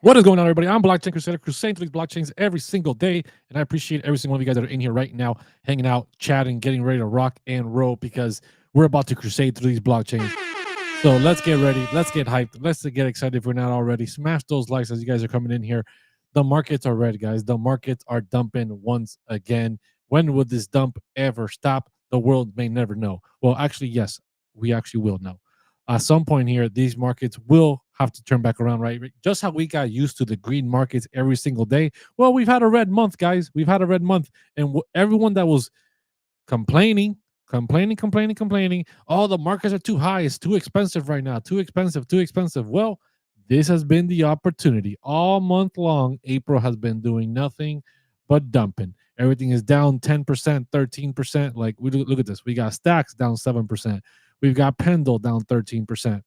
What is going on, everybody? I'm Blockchain Crusader, crusading through these blockchains every single day, and I appreciate every single one of you guys that are in here right now, hanging out, chatting, getting ready to rock and roll because we're about to crusade through these blockchains. So let's get ready, let's get hyped, let's get excited if we're not already. Smash those likes as you guys are coming in here. The markets are red, guys. The markets are dumping once again. When would this dump ever stop? The world may never know. Well, actually, yes, we actually will know at some point here, these markets will have to turn back around, right? Just how we got used to the green markets every single day. Well, we've had a red month, guys. We've had a red month. And everyone that was complaining, oh, the markets are too high. It's too expensive right now. Too expensive, too expensive. Well, this has been the opportunity. All month long, April has been doing nothing but dumping. Everything is down 10%, 13%. Like, we look at this. We got Stacks down 7%. We've got Pendle down 13%.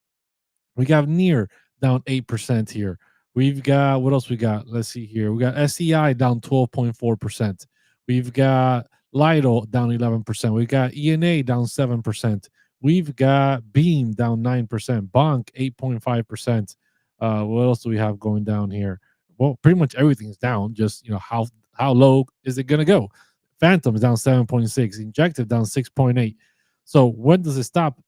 We got Near down 8% here. We've got, what else we got? Let's see here. We got SEI down 12.4%. We've got Lido down 11%. We've got ENA down 7%. We've got Beam down 9%. Bonk 8.5%. What else do we have going down here? Well, pretty much everything's down. Just, how low is it going to go? Phantom is down 7.6. Injective down 6.8. So when does it stop?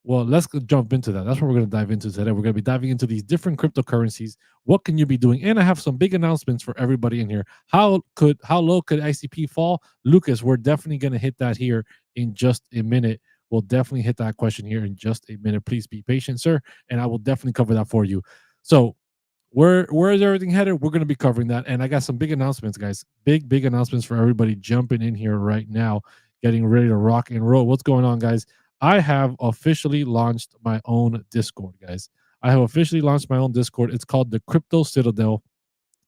Well, let's jump into that. That's what we're going to dive into today. We're going to be diving into these different cryptocurrencies. What can you be doing? And I have some big announcements for everybody in here. How low could ICP fall? Lucas, we're definitely going to hit that here in just a minute. We'll definitely hit that question here in just a minute. Please be patient, sir, and I will definitely cover that for you. So, where is everything headed? We're going to be covering that, and I got some big announcements, guys. Big announcements for everybody jumping in here right now, getting ready to rock and roll. What's going on, guys? I have officially launched my own Discord, guys. I have officially launched my own Discord. It's called the Crypto Citadel.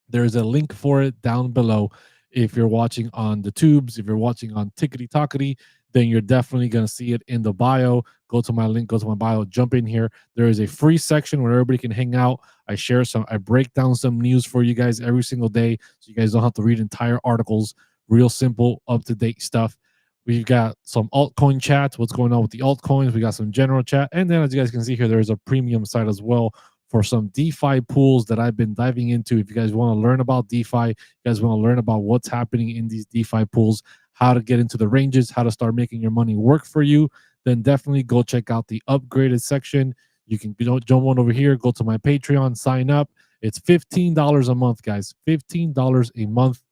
There's a link for it down below. If you're watching on the tubes, if you're watching on Tickety Tockety, then you're definitely going to see it in the bio. Go to my link, go to my bio, jump in here. There is a free section where everybody can hang out. I break down some news for you guys every single day so you guys don't have to read entire articles. Real simple, up-to-date stuff. We've got some altcoin chats, what's going on with the altcoins. We got some general chat. And then as you guys can see here, there's a premium site as well for some DeFi pools that I've been diving into. If you guys want to learn about DeFi, you guys want to learn about what's happening in these DeFi pools, how to get into the ranges, how to start making your money work for you, then definitely go check out the upgraded section. You can jump on over here, go to my Patreon, sign up. It's $15 a month, guys. $15 a month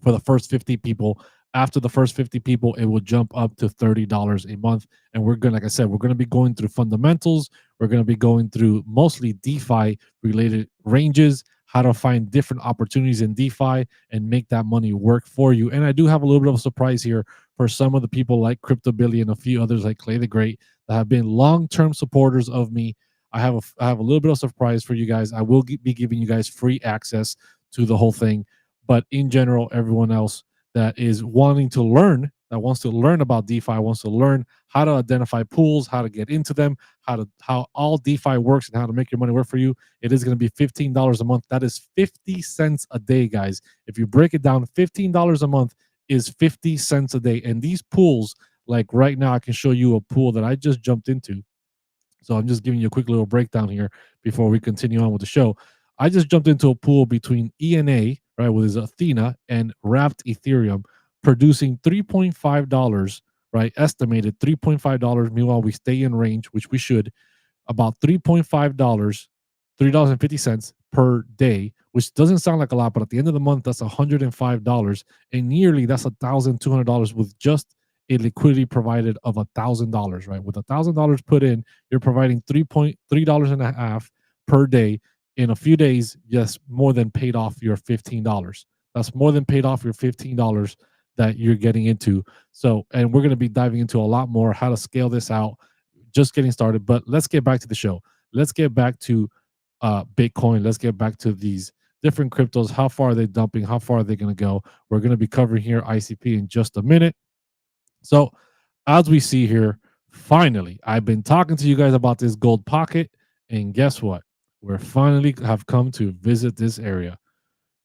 for the first 50 people. After the first 50 people, it will jump up to $30 a month. And we're going to, like I said, we're going to be going through fundamentals. We're going to be going through mostly DeFi related ranges, how to find different opportunities in DeFi and make that money work for you. And I do have a little bit of a surprise here for some of the people like CryptoBilly and a few others like Clay the Great that have been long-term supporters of me. I have a little bit of surprise for you guys. I will be giving you guys free access to the whole thing. But in general, everyone else that is wanting to learn, that wants to learn about DeFi, wants to learn how to identify pools, how to get into them, how all DeFi works and how to make your money work for you, it is going to be $15 a month. That is 50 cents a day, guys. If you break it down, $15 a month is 50 cents a day. And these pools, like right now, I can show you a pool that I just jumped into. So I'm just giving you a quick little breakdown here before we continue on with the show. I just jumped into a pool between ENA, right, with his Athena and Wrapped Ethereum, producing $3.5, right, estimated $3.5. Meanwhile, we stay in range, which we should, about $3.5, $3.50 per day, which doesn't sound like a lot, but at the end of the month, that's $105, and nearly that's $1,200 with just a liquidity provided of $1,000, right? With $1,000 put in, you're providing $3.50 per day. In a few days, yes, more than paid off your $15. That's more than paid off your $15 that you're getting into. So, and we're going to be diving into a lot more how to scale this out. Just getting started, but let's get back to the show. Let's get back to Bitcoin. Let's get back to these different cryptos. How far are they dumping? How far are they going to go? We're going to be covering here ICP in just a minute. So, as we see here, finally, I've been talking to you guys about this gold pocket, and guess what? We finally have come to visit this area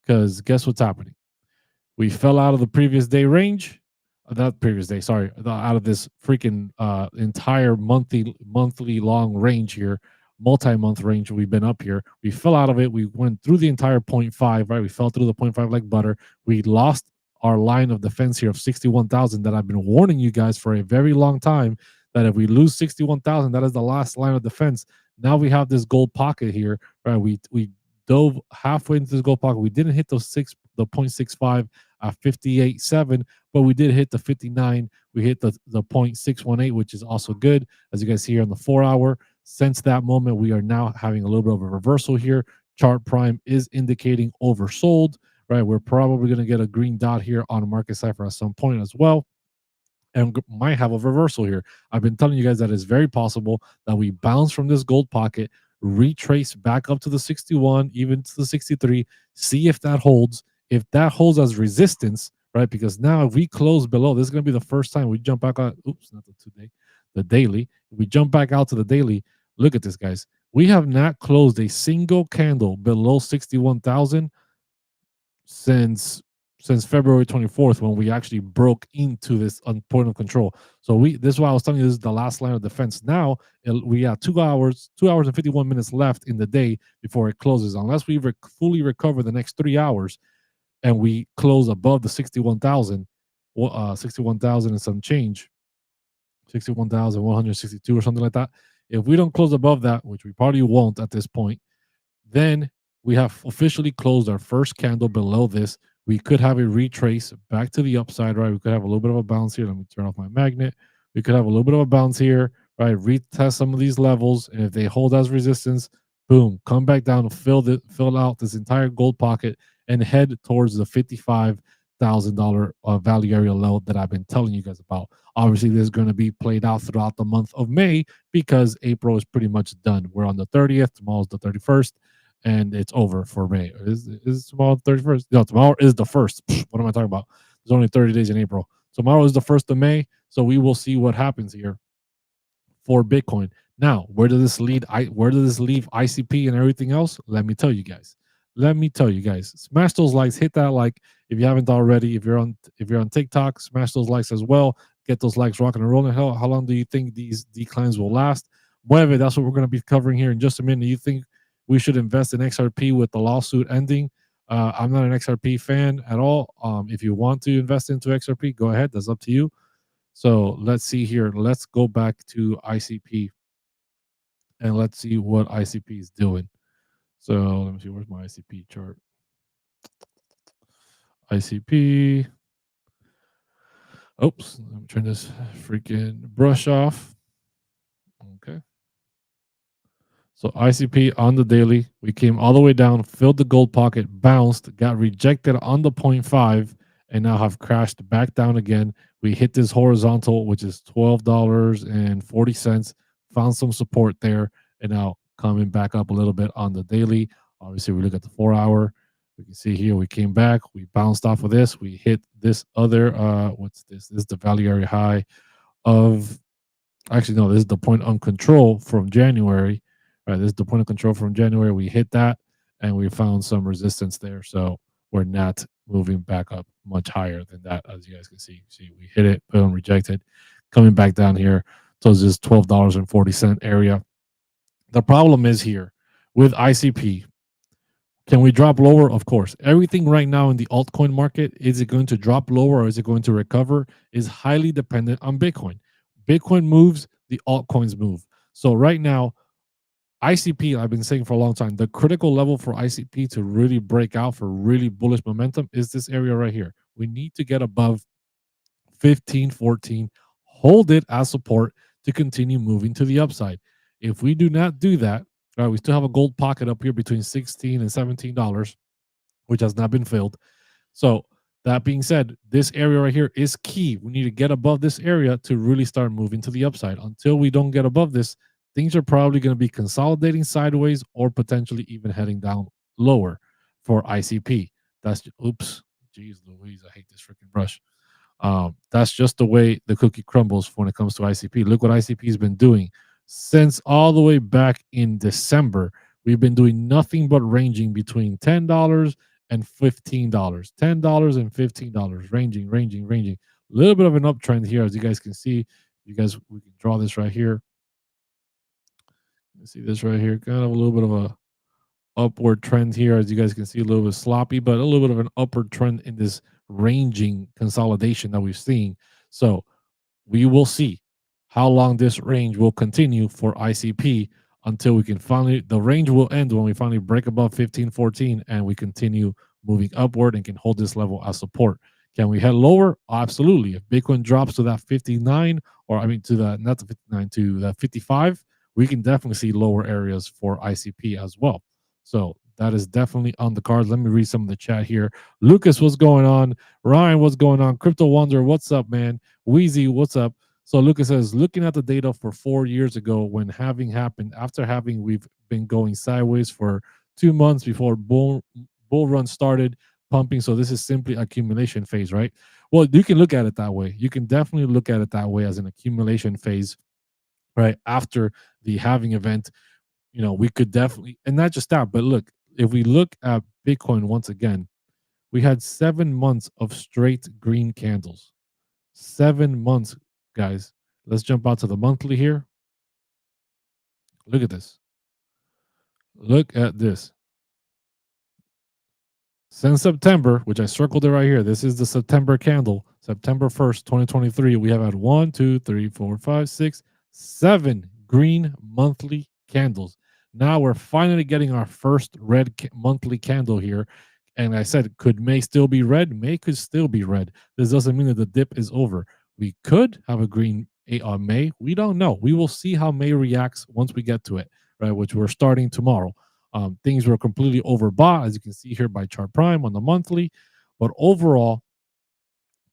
because guess what's happening? We fell out of the previous day range, not previous day, sorry, out of this freaking entire monthly long range here. multi-month range we've been up here. We fell out of it. We went through the entire point 0.5, right? We fell through the point 0.5 like butter. We lost our line of defense here of 61,000 that I've been warning you guys for a very long time, that if we lose 61,000, that is the last line of defense. Now we have this gold pocket here, right? We dove halfway into this gold pocket. We didn't hit the 0.65 at 58.7, but we did hit the 59. We hit the 0.618, which is also good, as you guys see here on the 4-hour. Since that moment, we are now having a little bit of a reversal here. Chart prime is indicating oversold, right? We're probably going to get a green dot here on a market cipher at some point as well, and might have a reversal here. I've been telling you guys that it's very possible that we bounce from this gold pocket, retrace back up to the 61, even to the 63, see if that holds. If that holds as resistance, right? Because now if we close below, this is going to be the first time we jump back out. Oops, not the today, the daily. If we jump back out to the daily, look at this, guys. We have not closed a single candle below 61,000 since February 24th, when we actually broke into this point of control. So this is why I was telling you, this is the last line of defense. Now we have 2 hours and 51 minutes left in the day before it closes. Unless we fully recover the next 3 hours and we close above the 61,000, 61,000 and some change, 61,162 or something like that. If we don't close above that, which we probably won't at this point, then we have officially closed our first candle below this. We could have a retrace back to the upside, right? We could have a little bit of a bounce here. Let me turn off my magnet. We could have a little bit of a bounce here, right? Retest some of these levels, and if they hold as resistance, boom, come back down and fill out this entire gold pocket and head towards the $55,000 value area low that I've been telling you guys about. Obviously, this is going to be played out throughout the month of May because April is pretty much done. We're on the 30th. Tomorrow's the 31st. And it's over for May. Is tomorrow the 31st? No, tomorrow is the 1st. What am I talking about? There's only 30 days in April. Tomorrow is the 1st of May. So we will see what happens here for Bitcoin. Now, where does this lead? Where does this leave ICP and everything else? Let me tell you guys. Smash those likes. Hit that like if you haven't already. If you're on TikTok, smash those likes as well. Get those likes rocking and rolling. How long do you think these declines will last? Mueve, that's what we're going to be covering here in just a minute. You think we should invest in XRP with the lawsuit ending? I'm not an XRP fan at all. If you want to invest into XRP, go ahead. That's up to you. So let's see here. Let's go back to ICP and let's see what ICP is doing. So let me see. Where's my ICP chart? ICP. Oops. Let me turn this freaking brush off. Okay. So ICP on the daily, we came all the way down, filled the gold pocket, bounced, got rejected on the 0.5, and now have crashed back down again. We hit this horizontal, which is $12.40, found some support there, and now coming back up a little bit on the daily. Obviously, we look at the 4-hour. We can see here we came back, we bounced off of this, we hit this other, what's this? This is the value area high of, actually, no, this is the point on control from January. All right, this is the point of control from January. We hit that and we found some resistance there. So we're not moving back up much higher than that, as you guys can see. See, we hit it, boom, rejected, coming back down here towards this $12.40 area. The problem is here with ICP. Can we drop lower? Of course. Everything right now in the altcoin market, is it going to drop lower or is it going to recover, is highly dependent on Bitcoin. Bitcoin moves, the altcoins move. So right now, ICP, I've been saying for a long time, the critical level for ICP to really break out for really bullish momentum is this area right here. We need to get above 15.14, hold it as support to continue moving to the upside. If we do not do that, right, we still have a gold pocket up here between $16 and $17, which has not been filled. So that being said, this area right here is key. We need to get above this area to really start moving to the upside. Until we don't get above this, things are probably going to be consolidating sideways or potentially even heading down lower for ICP. That's, oops, geez Louise, I hate this freaking brush. That's just the way the cookie crumbles when it comes to ICP. Look what ICP has been doing since all the way back in December. We've been doing nothing but ranging between $10 and $15, $10 and $15, ranging. A little bit of an uptrend here, as you guys can see. We can draw this right here. You see this right here, kind of a little bit of a upward trend here, as you guys can see, a little bit sloppy, but a little bit of an upward trend in this ranging consolidation that we've seen. So we will see how long this range will continue for ICP until we can finally, the range will end when we finally break above 1514 and we continue moving upward and can hold this level as support. Can we head lower? Absolutely. If Bitcoin drops to that 59, or I mean to the not the 59, to the 55, we can definitely see lower areas for ICP as well. So that is definitely on the cards. Let me read some of the chat here. Lucas, what's going on? Ryan, what's going on? Crypto Wonder, what's up, man? Wheezy, what's up? So Lucas says, looking at the data for 4 years ago when having happened, after having we've been going sideways for 2 months before bull run started pumping. So this is simply accumulation phase, right? Well, you can look at it that way. You can definitely look at it that way as an accumulation phase, right? After the halving event, we could definitely, and not just that, but look, if we look at Bitcoin once again, we had 7 months of straight green candles. 7 months, guys. Let's jump out to the monthly here. Look at this. Look at this. Since September, which I circled it right here, this is the September candle, September 1st, 2023. We have had 1, 2, 3, 4, 5, 6, 7 green monthly candles. Now we're finally getting our first red monthly candle here. And I said, could May still be red? May could still be red. This doesn't mean that the dip is over. We could have a green on May. We don't know. We will see how May reacts once we get to it, right? Which we're starting tomorrow. Things were completely overbought, as you can see here by Chart Prime on the monthly. But overall,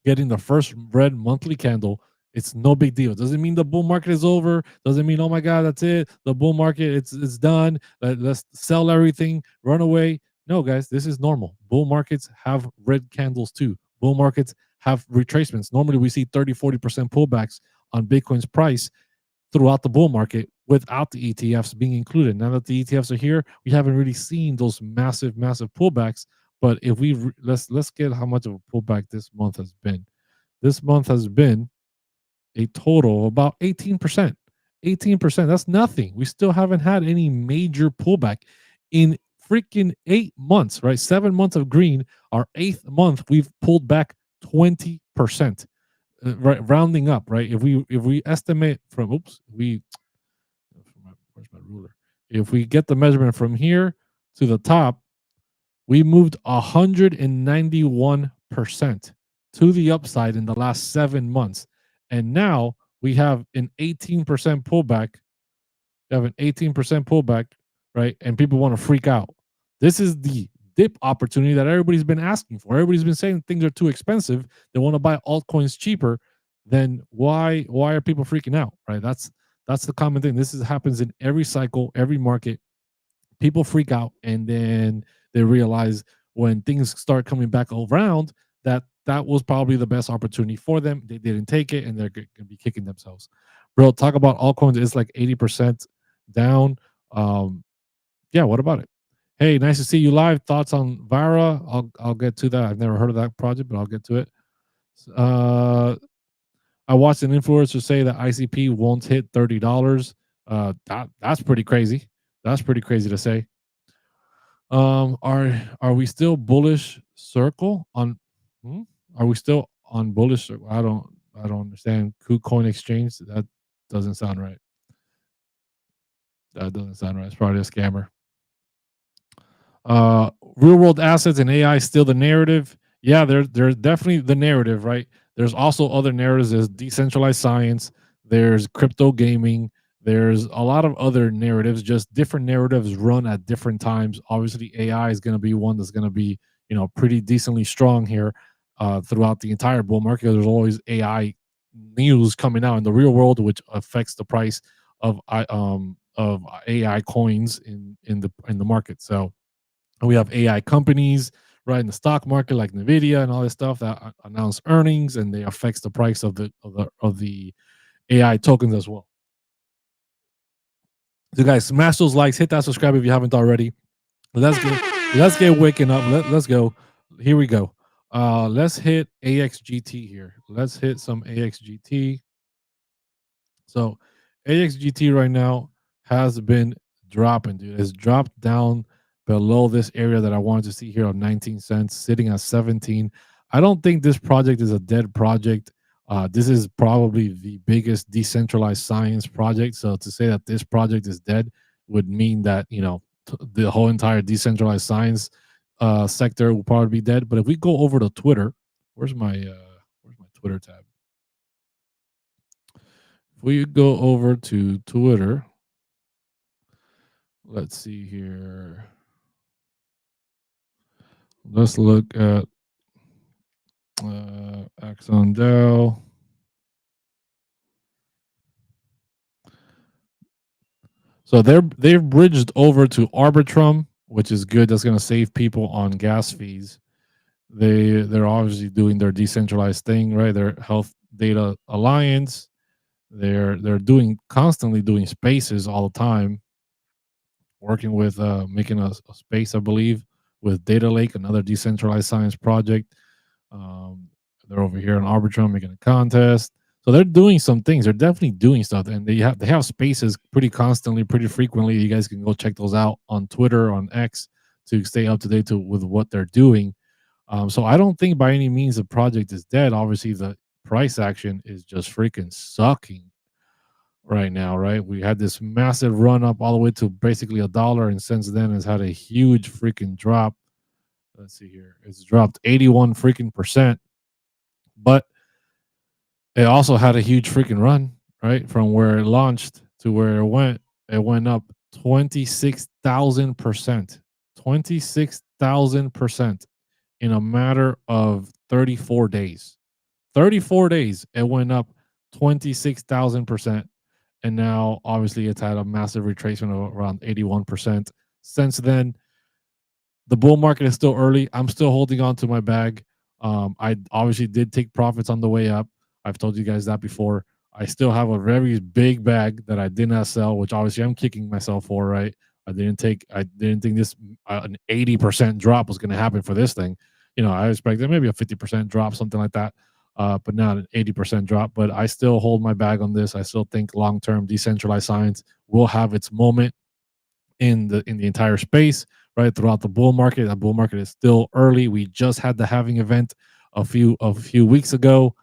getting the first red monthly candle, it's no big deal. Doesn't mean the bull market is over. Doesn't mean, oh my God, that's it. The bull market, it's done. Let's sell everything, run away. No, guys, this is normal. Bull markets have red candles too. Bull markets have retracements. Normally, we see 30-40% pullbacks on Bitcoin's price throughout the bull market without the ETFs being included. Now that the ETFs are here, we haven't really seen those massive pullbacks. But if we let's get how much of a pullback this month has been. This month has been a total of about 18%. 18%. That's nothing. We still haven't had any major pullback in freaking 8 months, right? 7 months of green. Our 8th month, we've pulled back 20%. Right, rounding up, right? If we estimate from where's my ruler? If we get the measurement from here to the top, we moved 191% to the upside in the last 7 months. And now we have an 18% pullback. You have an 18% pullback, right? And people want to freak out. This is the dip opportunity that everybody's been asking for. Everybody's been saying things are too expensive. They want to buy altcoins cheaper. Then why are people freaking out, right? That's the common thing. This happens in every cycle, every market. People freak out, and then they realize when things start coming back around that was probably the best opportunity for them. They didn't take it, and they're going to be kicking themselves. Bro, talk about altcoins. It's like 80% down. Yeah, what about it? Hey, nice to see you live. Thoughts on Vara? I'll get to that. I've never heard of that project, but I'll get to it. I watched an influencer say that ICP won't hit $30. That's pretty crazy. That's pretty crazy to say. Are we still bullish circle on? Are we still on bullish circle? I don't understand. KuCoin Exchange. That doesn't sound right. That doesn't sound right. It's probably a scammer. Real world assets and AI still the narrative. Yeah, they're definitely the narrative, right? There's also other narratives. There's decentralized science. There's crypto gaming. There's a lot of other narratives. Just different narratives run at different times. Obviously, AI is going to be one that's going to be pretty decently strong here throughout the entire bull market. There's always AI news coming out in the real world, which affects the price of AI coins in the market. So we have AI companies, right, in the stock market like Nvidia and all this stuff that announce earnings, and they affects the price of the AI tokens as well. So guys, smash those likes, hit that subscribe if you haven't already. Let's get waking up. Let's go. Here we go. Let's hit AXGT here. Let's hit some AXGT. So AXGT right now has been dropping, dude. It's dropped down below this area that I wanted to see here of 19 cents, sitting at 17. I don't think this project is a dead project. This is probably the biggest decentralized science project. So to say that this project is dead would mean that, the whole entire decentralized science sector will probably be dead. But if we go over to Twitter, where's my Twitter tab? If we go over to Twitter, let's see here. Let's look at Axon Dell. So they've bridged over to Arbitrum, which is good. That's going to save people on gas fees. They're obviously doing their decentralized thing, right? Their Health Data Alliance. They're constantly doing spaces all the time, working with making a space, I believe, with Data Lake, another decentralized science project. Um, they're over here on Arbitrum making a contest. So they're doing some things. They're definitely doing stuff, and they have spaces pretty constantly, pretty frequently. You guys can go check those out on Twitter, on X, to stay up to date with what they're doing. So I don't think by any means the project is dead. Obviously, the price action is just freaking sucking right now, right? We had this massive run up all the way to basically $1, and since then has had a huge freaking drop. Let's see here. It's dropped 81 freaking percent, but it also had a huge freaking run, right? From where it launched to where it went up 26,000%. 26,000% in a matter of 34 days. 34 days, it went up 26,000%. And now, obviously, it's had a massive retracement of around 81%. Since then, the bull market is still early. I'm still holding on to my bag. I obviously did take profits on the way up. I've told you guys that before. I still have a very big bag that I did not sell, which obviously I'm kicking myself for, right? I didn't think this an 80% drop was going to happen for this thing. I expected maybe a 50% drop, something like that. But not an 80% drop. But I still hold my bag on this. I still think long term decentralized science will have its moment in the entire space, right? Throughout the bull market. That bull market is still early. We just had the halving event a few weeks ago.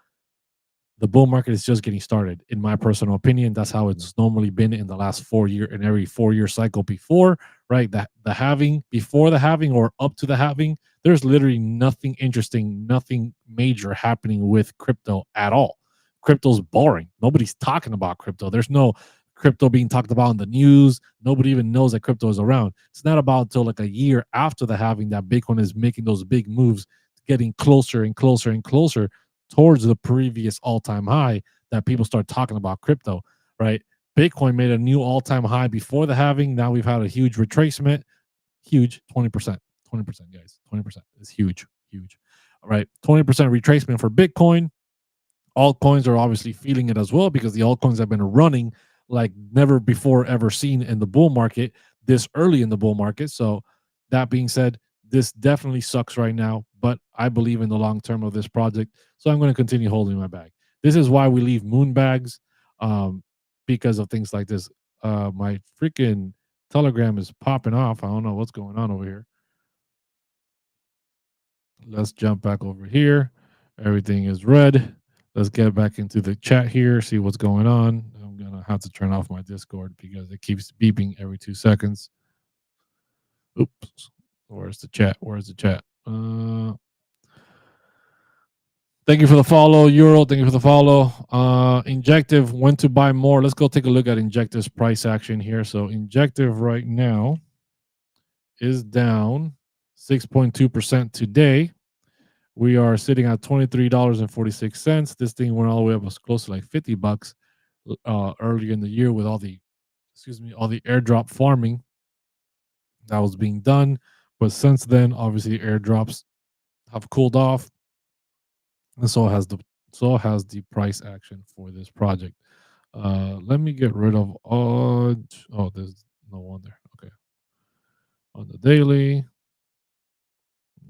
The bull market is just getting started, in my personal opinion. That's how it's normally been in the last 4 year, in every 4 year cycle before, right? That the halving, before the halving or up to the halving, there's literally nothing interesting, nothing major happening with crypto at all. Crypto's boring. Nobody's talking about crypto. There's no crypto being talked about in the news. Nobody even knows that crypto is around. It's not about until like a year after the halving that Bitcoin is making those big moves, getting closer and closer and closer towards the previous all-time high, that people start talking about crypto, right? Bitcoin made a new all-time high before the halving. Now we've had a huge retracement, huge 20%, 20%, guys, 20% is huge, huge. All right, 20% retracement for Bitcoin. Altcoins are obviously feeling it as well, because the altcoins have been running like never before ever seen in the bull market, this early in the bull market. So that being said, this definitely sucks right now, but I believe in the long term of this project, so I'm going to continue holding my bag. This is why we leave moon bags, um, because of things like this. My freaking Telegram is popping off. I don't know what's going on over here. Let's jump back over here. Everything is red. Let's get back into the chat here, see what's going on. I'm going to have to turn off my Discord because it keeps beeping every 2 seconds. Oops. Where's the chat? Where's the chat? Thank you for the follow, Euro. Thank you for the follow. Injective, when to buy more. Let's go take a look at Injective's price action here. So Injective right now is down 6.2% today. We are sitting at $23.46. This thing went all the way up as close to like $50 earlier in the year with all the airdrop farming that was being done. But since then, obviously, airdrops have cooled off, and so has the price action for this project. Let me get rid of all. Oh, there's no one there. Okay, on the daily.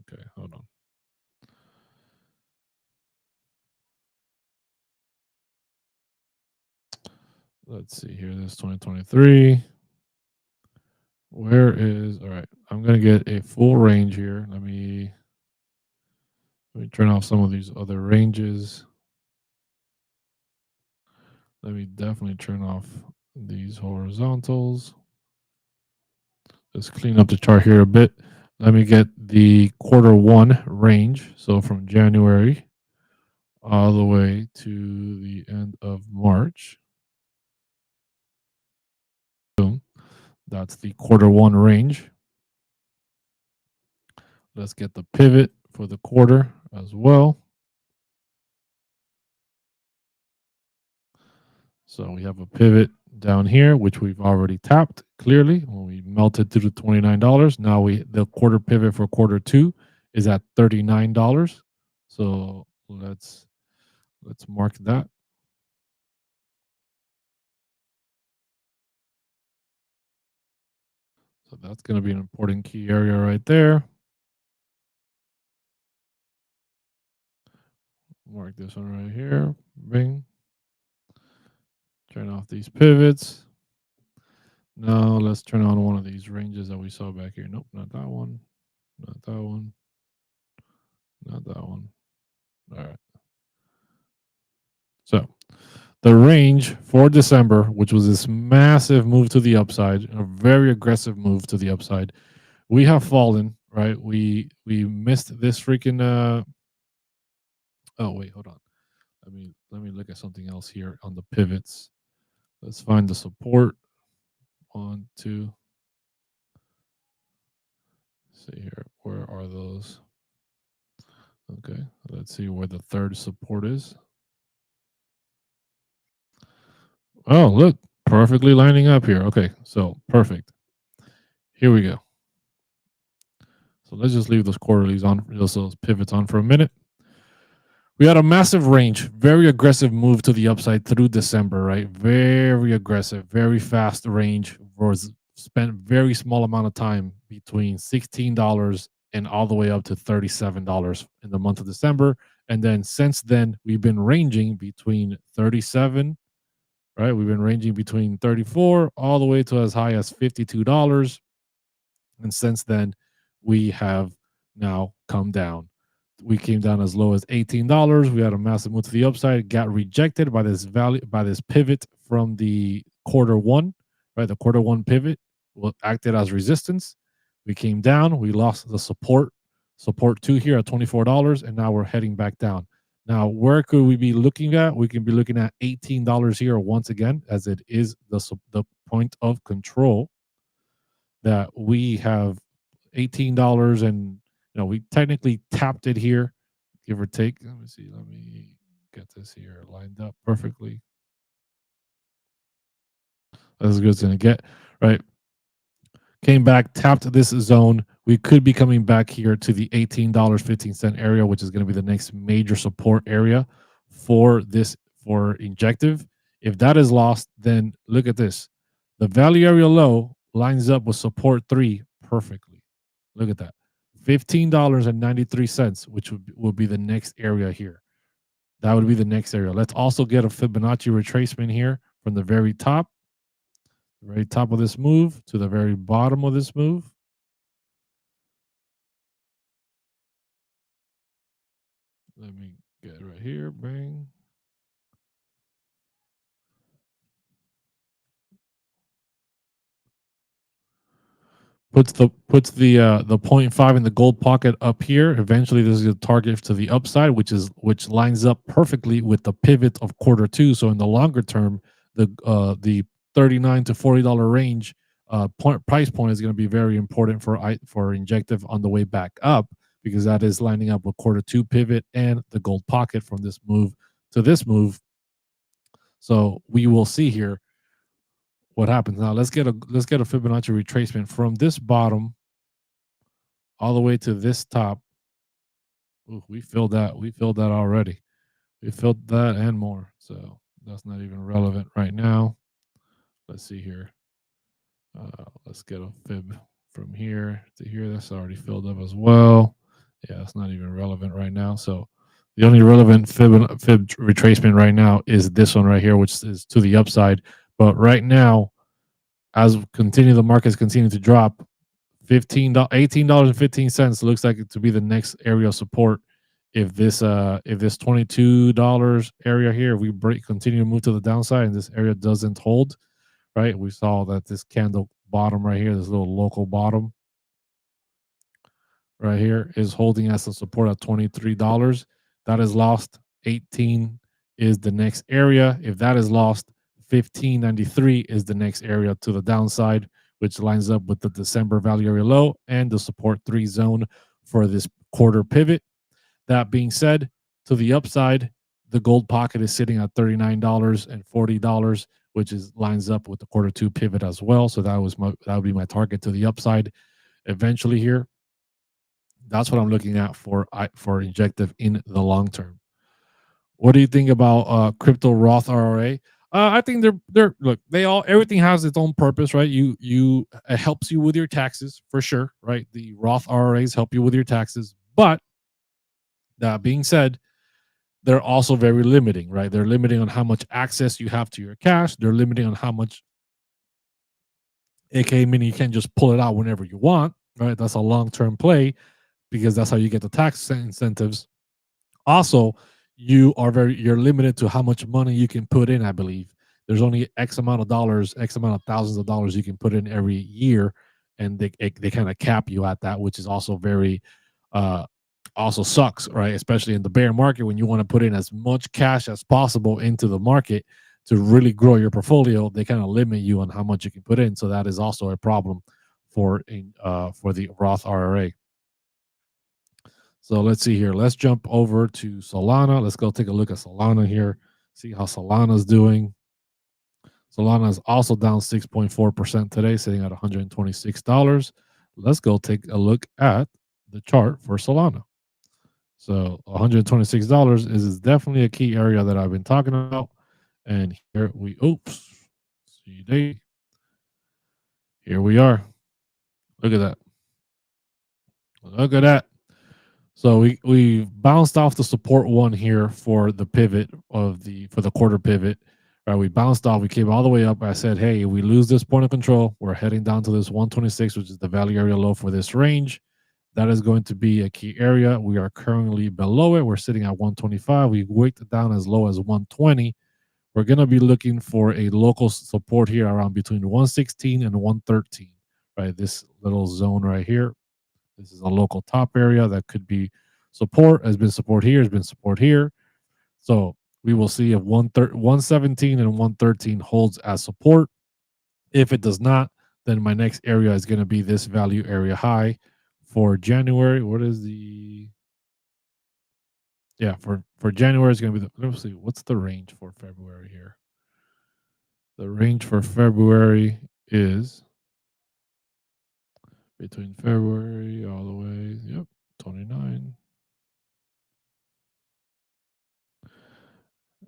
Okay, hold on. Let's see here. This is 2023. Where is all right? I'm gonna get a full range here. Let me turn off some of these other ranges. Let me definitely turn off these horizontals. Let's clean up the chart here a bit. Let me get the Q1 range. So from January all the way to the end of March. Boom. That's the Q1 range. Let's get the pivot for the quarter as well. So we have a pivot down here, which we've already tapped clearly when we melted to the $29. Now the quarter pivot for Q2 is at $39. So let's mark that. So that's going to be an important key area right there. Mark this one right here. Bing. Turn off these pivots. Now let's turn on one of these ranges that we saw back here. Nope, not that one. Not that one. Not that one. All right. So the range for December, which was this massive move to the upside, a very aggressive move to the upside, we have fallen, right? We missed this freaking oh wait, hold on. Let me look at something else here on the pivots. Let's find the support. 1, 2. See here, where are those? Okay, let's see where the third support is. Oh, look, perfectly lining up here. Okay, so perfect. Here we go. So let's just leave those quarterlies on, those pivots on for a minute. We had a massive range, very aggressive move to the upside through December, right? Very aggressive, very fast range. Was spent very small amount of time between $16 and all the way up to $37 in the month of December. And then since then, we've been ranging between 37, right? We've been ranging between 34 all the way to as high as $52. And since then, we have now come down. We came down as low as $18. We had a massive move to the upside, got rejected by this pivot from the Q1, right? The Q1 pivot acted as resistance. We came down, we lost the support 2 here at $24, and now we're heading back down. Now, where could we be looking at? We can be looking at $18 here once again, as it is the point of control that we have $18, and we technically tapped it here, give or take. Let me see. Let me get this here lined up perfectly. That's as good as it's gonna get, right? Came back, tapped this zone. We could be coming back here to the $18.15 area, which is going to be the next major support area for injective. If that is lost, then look at this. The value area low lines up with support 3 perfectly. Look at that. $15.93, which would be the next area here. That would be the next area. Let's also get a Fibonacci retracement here from the very top of this move to the very bottom of this move. Let me get right here. Bang. Puts the 0.5 in the gold pocket up here. Eventually, this is a target to the upside, which lines up perfectly with the pivot of Q2. So in the longer term, the $39 to $40 range price point is going to be very important for injective on the way back up, because that is lining up with Q2 pivot and the gold pocket from this move to this move. So we will see here what happens. Now let's get a Fibonacci retracement from this bottom all the way to this top. Ooh, we filled that. We filled that already. We filled that and more. So that's not even relevant right now. Let's see here. Let's get a fib from here to here. That's already filled up as well. Yeah, that's not even relevant right now. So the only relevant fib retracement right now is this one right here, which is to the upside. But right now, as continue the markets continue to drop, $18.15 looks like it to be the next area of support. If this $22 area here, if we break continue to move to the downside and this area doesn't hold, right? We saw that this candle bottom right here, this little local bottom right here is holding as a support at $23. That is lost. 18 is the next area. If that is lost, 1593 is the next area to the downside, which lines up with the December value area low and the support 3 zone for this quarter pivot. That being said, to the upside, the gold pocket is sitting at $39 and $40, which is lines up with the quarter 2 pivot as well. So that would be my target to the upside eventually here. That's what I'm looking at for injective in the long term. What do you think about crypto Roth IRA? I think they're look, they all everything has its own purpose, right? It helps you with your taxes for sure, right? The Roth IRAs help you with your taxes, but that being said, they're also very limiting, right? They're limiting on how much access you have to your cash. They're limiting on how much, aka meaning you can't just pull it out whenever you want, right? That's a long term play because that's how you get the tax incentives. Also, you're limited to how much money you can put in. I believe there's only X amount of dollars, X amount of thousands of dollars you can put in every year, and they kind of cap you at that, which is also very uh, also sucks, right? Especially in the bear market when you want to put in as much cash as possible into the market to really grow your portfolio. They kind of limit you on how much you can put in, so that is also a problem for the Roth IRA. So let's see here. Let's jump over to Solana. Let's go take a look at Solana here. See how Solana's doing. Solana is also down 6.4% today, sitting at $126. Let's go take a look at the chart for Solana. So $126 is definitely a key area that I've been talking about. And here we here we are. Look at that. Look at that. So we bounced off the support one here for the pivot for the quarter pivot. Right, we bounced off. We came all the way up. I said, hey, if we lose this point of control, we're heading down to this 126, which is the value area low for this range. That is going to be a key area. We are currently below it. We're sitting at 125. We worked it down as low as 120. We're going to be looking for a local support here around between 116 and 113. Right, this little zone right here. This is a local top area that could be support. Has been support here. Has been support here. So we will see if 117 and 113 holds as support. If it does not, then my next area is going to be this value area high for January. What is the for January is going to be let's see, what's the range for February here? The range for February is between February all the way, 29.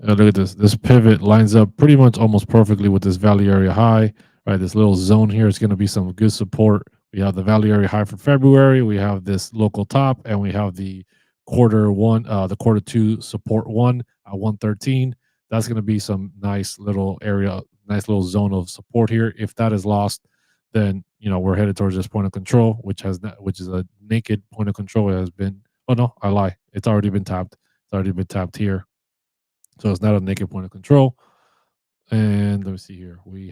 Look at this. This pivot lines up pretty much almost perfectly with this value area high. Right, this little zone here is going to be some good support. We have the value area high for February. We have this local top, and we have the quarter 2 support one at 113. That's going to be some nice little area, nice little zone of support here. If that is lost, then we're headed towards this point of control, which is a naked point of control. It has been. Oh no, I lie. It's already been tapped. It's already been tapped here. So it's not a naked point of control. And let me see here. We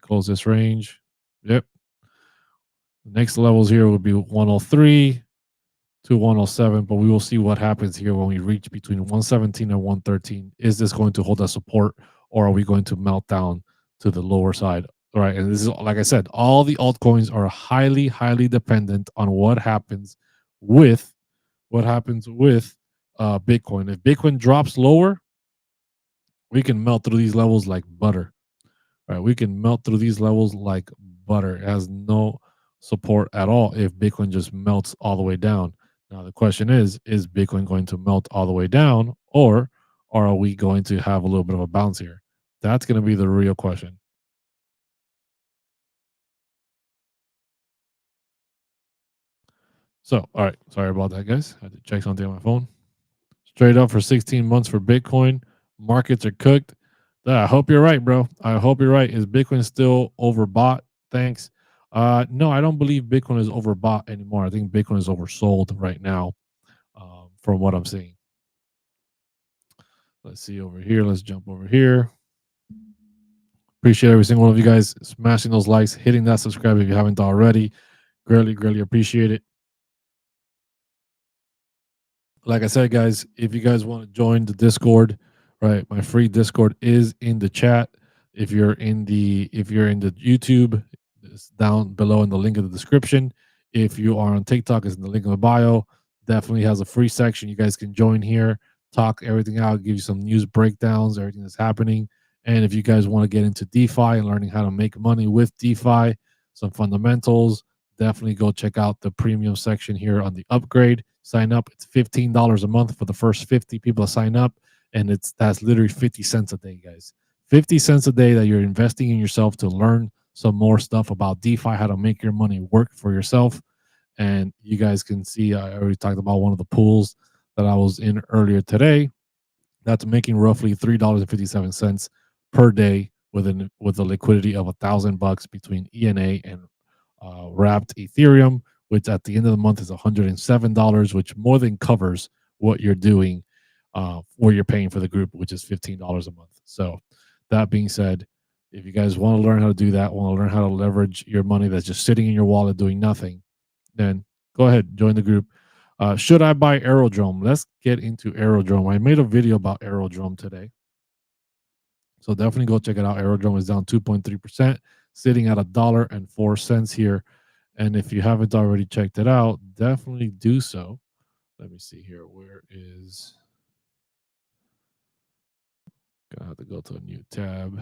close this range. Yep. The next levels here would be 103 to 107, but we will see what happens here when we reach between 117 and 113. Is this going to hold us support, or are we going to melt down to the lower side? All right. And this is, like I said, all the altcoins are highly, highly dependent on what happens with Bitcoin. If Bitcoin drops lower, we can melt through these levels like butter. Right? We can melt through these levels like butter. It has no support at all if Bitcoin just melts all the way down. Now the question is Bitcoin going to melt all the way down, or are we going to have a little bit of a bounce here? That's going to be the real question. So, all right. Sorry about that, guys. I had to check something on my phone. Straight up for 16 months for Bitcoin. Markets are cooked. I hope you're right, bro. I hope you're right. Is Bitcoin still overbought? Thanks. No, I don't believe Bitcoin is overbought anymore. I think Bitcoin is oversold right now, from what I'm seeing. Let's see over here. Let's jump over here. Appreciate every single one of you guys smashing those likes, hitting that subscribe if you haven't already. Greatly, greatly appreciate it. Like I said, guys, if you guys want to join the Discord, right, my free Discord is in the chat. If you're in the YouTube, it's down below in the link in the description. If you are on TikTok, it's in the link in the bio. Definitely has a free section. You guys can join here, talk everything out, give you some news breakdowns, everything that's happening. And if you guys want to get into DeFi and learning how to make money with DeFi, some fundamentals, definitely go check out the premium section here on the upgrade. Sign up. It's $15 a month for the first 50 people to sign up. And that's literally 50 cents a day, guys. 50 cents a day that you're investing in yourself to learn some more stuff about DeFi, how to make your money work for yourself. And you guys can see, I already talked about one of the pools that I was in earlier today. That's making roughly $3.57 per day with a liquidity of $1,000 between ENA and wrapped Ethereum, which at the end of the month is $107, which more than covers what you're doing, what you're paying for the group, which is $15 a month. So that being said, if you guys want to learn how to do that, want to learn how to leverage your money that's just sitting in your wallet doing nothing, then go ahead, join the group. Should I buy Aerodrome? Let's get into Aerodrome. I made a video about Aerodrome today. So definitely go check it out. Aerodrome is down 2.3%, sitting at $1.04 here. And if you haven't already checked it out, definitely do so. Let me see here. Where is, gonna have to go to a new tab.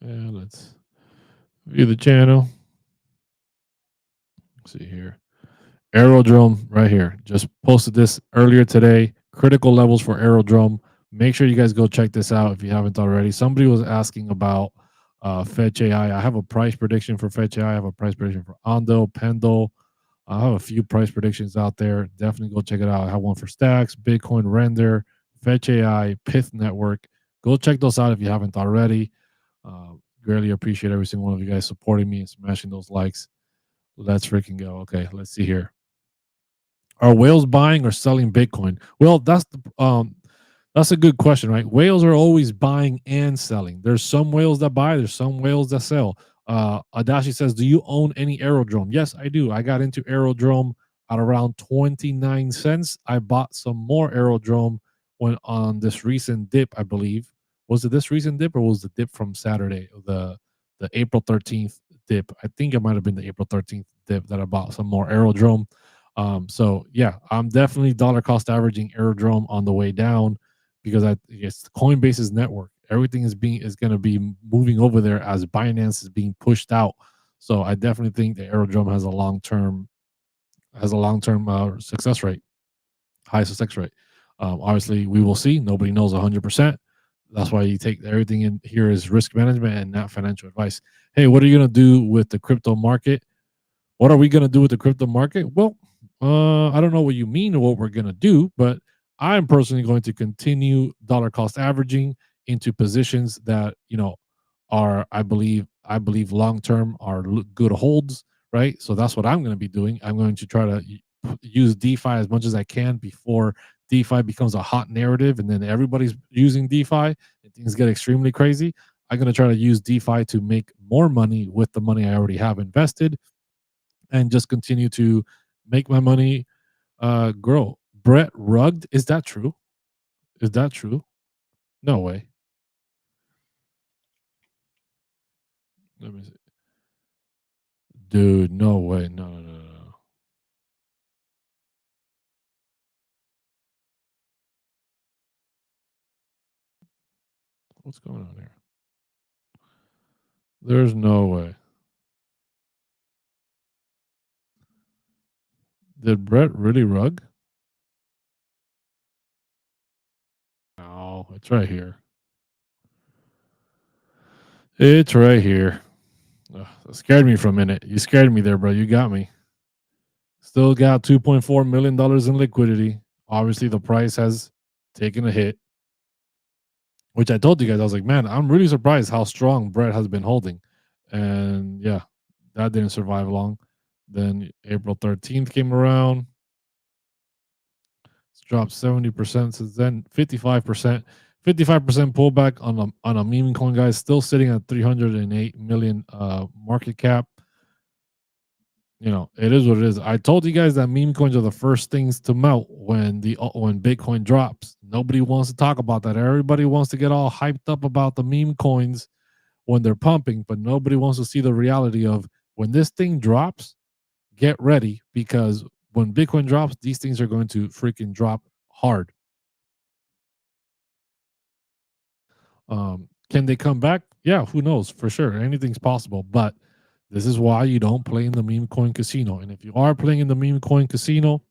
And let's view the channel. Let's see here. Aerodrome right here. Just posted this earlier today. Critical levels for Aerodrome. Make sure you guys go check this out if you haven't already. Somebody was asking about Fetch AI. I have a price prediction for Fetch AI. I have a price prediction for Ondo, Pendle. I have a few price predictions out there. Definitely go check it out. I have one for Stacks, Bitcoin Render, Fetch AI, Pith Network. Go check those out if you haven't already. Greatly appreciate every single one of you guys supporting me and smashing those likes. Let's freaking go. Okay, let's see here. Are whales buying or selling Bitcoin? Well, that's a good question, right? Whales are always buying and selling. There's some whales that buy, there's some whales that sell. Adashi says, "Do you own any Aerodrome?" Yes, I do. I got into Aerodrome at around 29 cents. I bought some more Aerodrome when on this recent dip, I believe. Was it this recent dip or was the dip from Saturday, the April 13th dip? I think it might have been the April 13th dip that I bought some more Aerodrome. So yeah, I'm definitely dollar cost averaging Aerodrome on the way down because it's Coinbase's network. Everything is going to be moving over there as Binance is being pushed out. So I definitely think the Aerodrome has a long term success rate, high success rate. Obviously, we will see. Nobody knows 100%. That's why you take everything in here is risk management and not financial advice. Hey, what are you going to do with the crypto market? What are we going to do with the crypto market? Well, I don't know what you mean or what we're going to do, but I'm personally going to continue dollar cost averaging into positions that are I believe long term are good holds, right? So that's what I'm going to be doing. I'm going to try to use DeFi as much as I can before DeFi becomes a hot narrative, and then everybody's using DeFi and things get extremely crazy. I'm going to try to use DeFi to make more money with the money I already have invested and just continue to make my money grow. Brett Rugged, is that true? Is that true? No way. Let me see. Dude, no way. No, no, no, no. What's going on here? There's no way. Did Brett really rug? No, it's right here. It's right here. Ugh, that scared me for a minute. You scared me there, bro. You got me. Still got $2.4 million in liquidity. Obviously, the price has taken a hit, which I told you guys. I was like, man, I'm really surprised how strong Brett has been holding. And yeah, that didn't survive long. Then April 13th came around. It's dropped 70% since then, 55%. 55% pullback on a meme coin, guys. Still sitting at 308 million market cap. It is what it is. I told you guys that meme coins are the first things to melt when Bitcoin drops. Nobody wants to talk about that. Everybody wants to get all hyped up about the meme coins when they're pumping, but nobody wants to see the reality of when this thing drops, get ready, because when Bitcoin drops, these things are going to freaking drop hard. Can they come back? Yeah, who knows? For sure, anything's possible. But this is why you don't play in the meme coin casino. And if you are playing in the meme coin casino,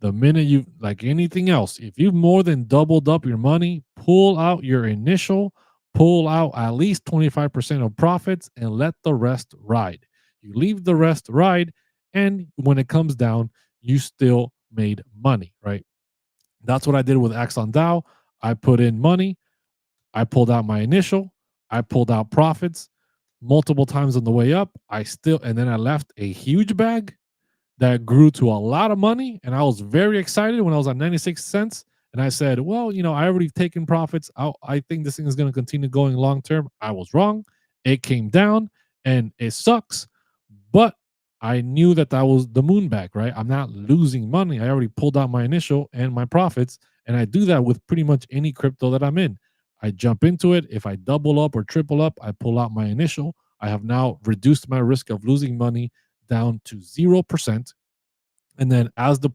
the minute you, like anything else, if you've more than doubled up your money, pull out your initial, pull out at least 25% of profits, and let the rest ride. You leave the rest ride, and when it comes down, you still made money, right? That's what I did with Axon DAO. I put in money, I pulled out my initial, I pulled out profits multiple times on the way up. And then I left a huge bag that grew to a lot of money. And I was very excited when I was at 96 cents. And I said, well, I already taken profits. I think this thing is going to continue going long term. I was wrong. It came down and it sucks. But I knew that was the moon back, right? I'm not losing money. I already pulled out my initial and my profits. And I do that with pretty much any crypto that I'm in. I jump into it. If I double up or triple up, I pull out my initial. I have now reduced my risk of losing money down to 0%. And then as the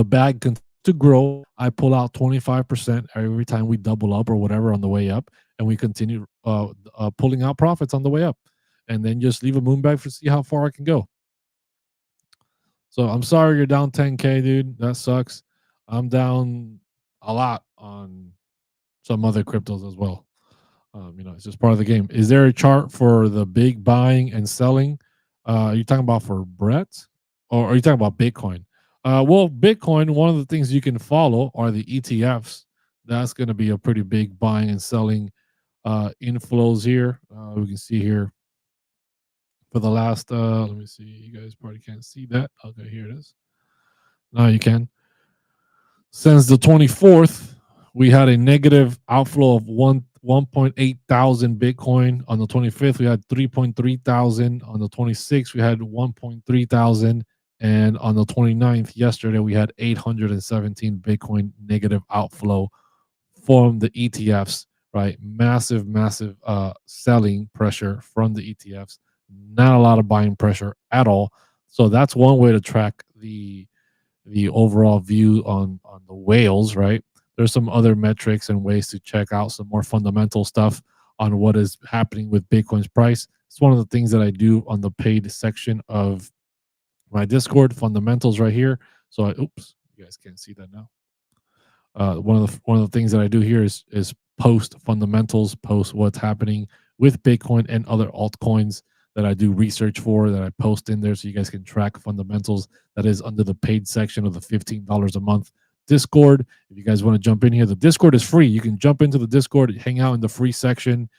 bag continues to grow, I pull out 25% every time we double up or whatever on the way up, and we continue pulling out profits on the way up, and then just leave a moon bag to see how far I can go. So I'm sorry you're down 10K, dude. That sucks. I'm down a lot on some other cryptos as well. It's just part of the game. Is there a chart for the big buying and selling? Are you talking about for Brett, or are you talking about Bitcoin? Well, Bitcoin, one of the things you can follow are the ETFs. That's going to be a pretty big buying and selling inflows here. We can see here for the last, let me see. You guys probably can't see that. Okay, here it is. Now you can. Since the 24th, we had a negative outflow of 1.8 thousand Bitcoin. On the 25th, we had 3.3 thousand. On the 26th, we had 1.3 thousand. And on the 29th, yesterday, we had 817 Bitcoin negative outflow from the ETFs, right? Massive, massive selling pressure from the ETFs. Not a lot of buying pressure at all. So that's one way to track the overall view on the whales, right? There's some other metrics and ways to check out some more fundamental stuff on what is happening with Bitcoin's price. It's one of the things that I do on the paid section of my Discord, fundamentals right here. So oops, you guys can't see that now. One of the things that I do here is post fundamentals, post what's happening with Bitcoin and other altcoins that I do research for, that I post in there so you guys can track fundamentals. That is under the paid section of the $15 a month Discord. If you guys want to jump in here, the Discord is free. You can jump into the Discord, hang out in the free section,